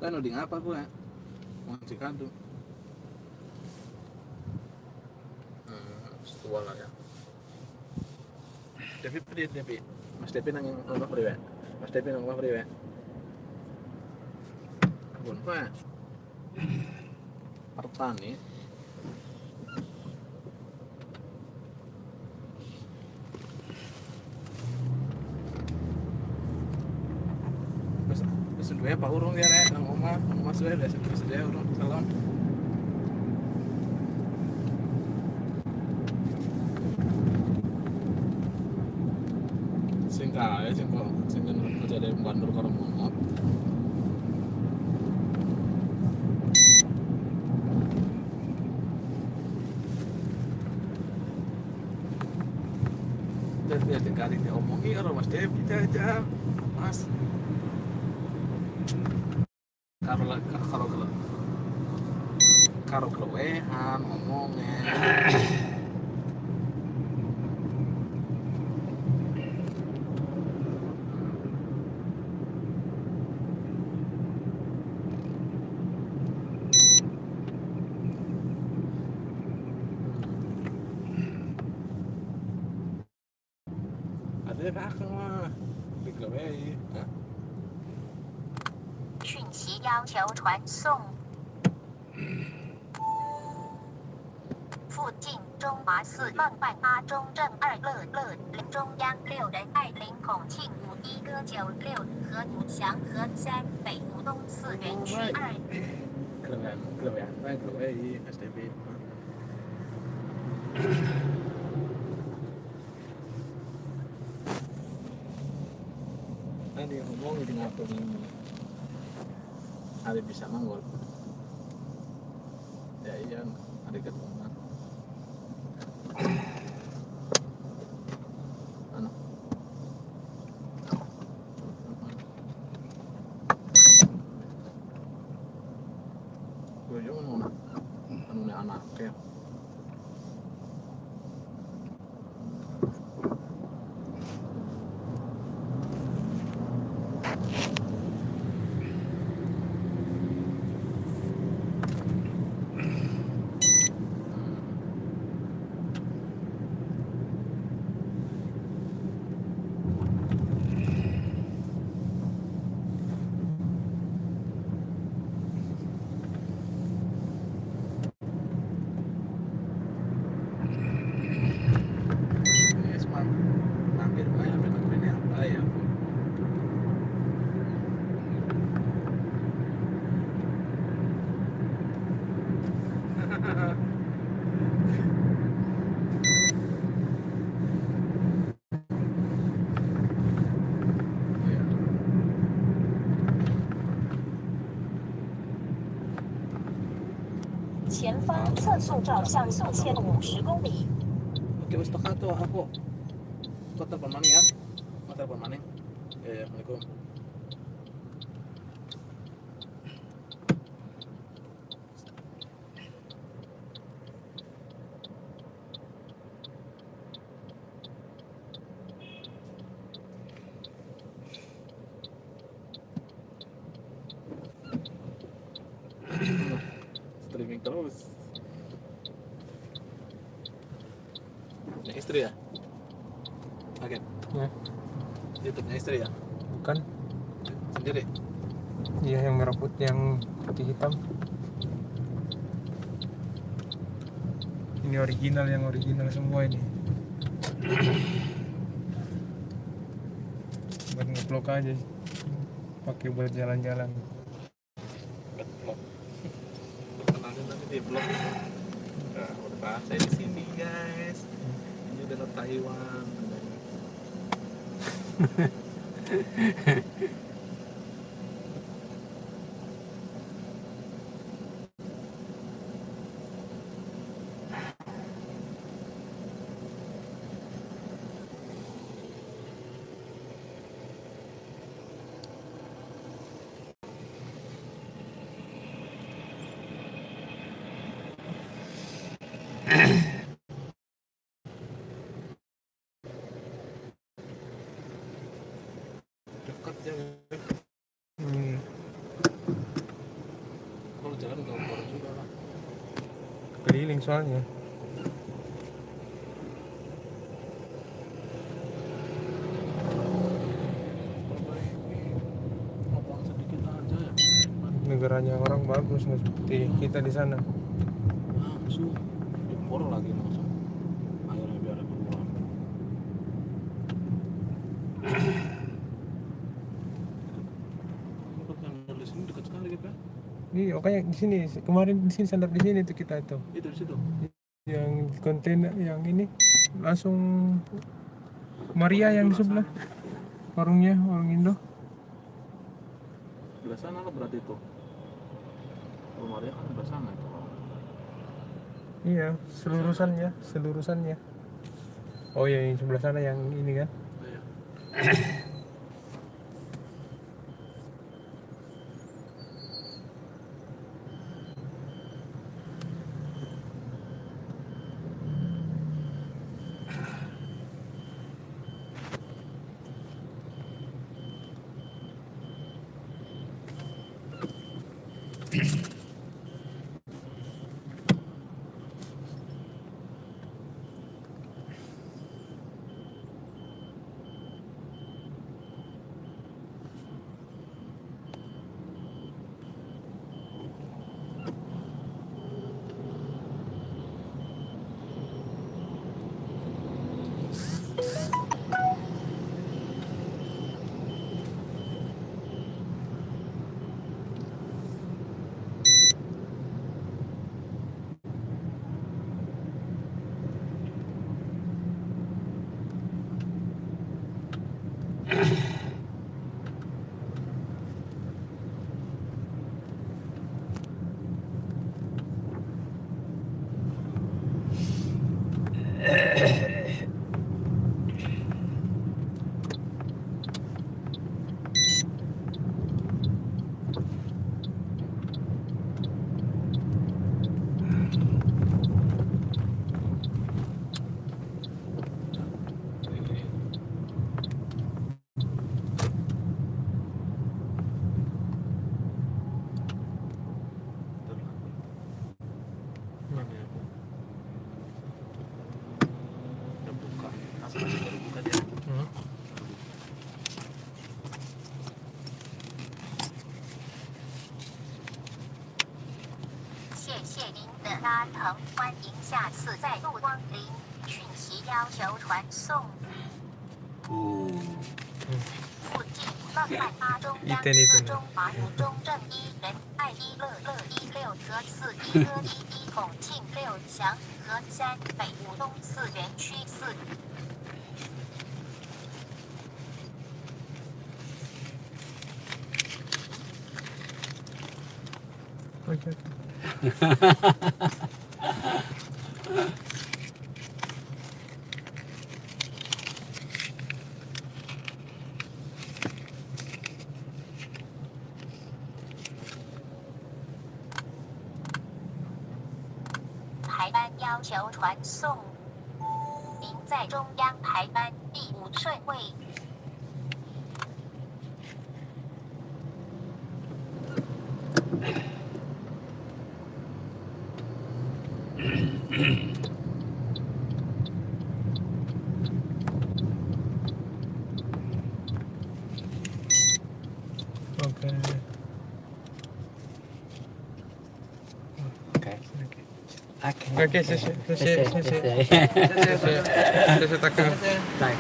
Kan udah ngapa gue? Masih kado. Setua lah ya. Tapi Mas Devi nang ngomong priwe. Mas Devi nang ngomong priwe. Kebun Pak. Pertani. Bes duwe Pak urung ya rek nang omah, nang Mas duwe bes duwe urung salon. Sing kae sing kok sing aja ada bandur karo monop. Dan dia kali diomongi karo Mas Devi aja. Mas. Karo kelewehan ngomongnya. Ada kakak mah dikelewehi. 讯息要求传送。附近中华寺孟办阿中正2乐林中央6人2林孔庆51哥96和武祥和3北武东4园区2。kelewehi Mas Devi. Dia ngomong di ngatur ini. Ada bisa manggol. Ya iya, ada ketemu. Ano? Gue juga mau anu anaknya.前方测速照相速1050公里。 Oke, wis tekan tuh aku. Kok telepon maning ya? Mau telepon maning? Ya, Assalamualaikum. Streaming terus. Punya istri ya? Oke. Ya, YouTube-nya istri ya? bukan. Sendiri? Iya, yang merah putih, yang putih hitam. Ini original, yang original semua ini. Buat nge-vlog aja, pakai buat jalan-jalan. Buat vlog. Kenalin nanti di vlog. Nah, udah saya di sini guys. Ini udah Taiwan. Dekat ya. camping soalnya. Perbaiki ngomong sedikit aja ya. Negaranya orang bagus, nggak seperti kita di sana. Langsung impor lagi langsung. Airnya biar keluar. Tempat yang nulis ini dekat sekali gitu ya. Iya, kayak di sini kemarin di sini sandar di sini tuh kita tuh. Itu di situ. Yang kontainer yang ini langsung Maria yang di sebelah warungnya, warung Indo. Sebelah sana lah berarti itu. Rumah dia kan sebelah sana itu. Iya, selurusannya. Oh iya, yang sebelah sana yang ini kan. Iya. Hmm. 谢谢您的搭乘，欢迎下次再度光临。讯息要求传送。附近浪漫八中央四中华五中正一人爱一乐乐一六和四一歌一一孔庆六祥和三北五东四园区四。 Oke.排班要求传送，您在中央排班第5顺位。 Oke. Oke, saya takkan. Baik.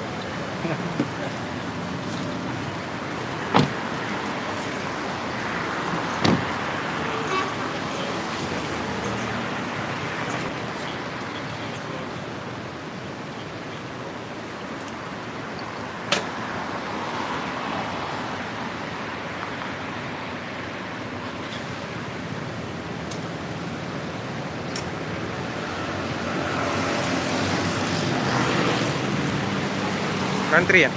，antri ya?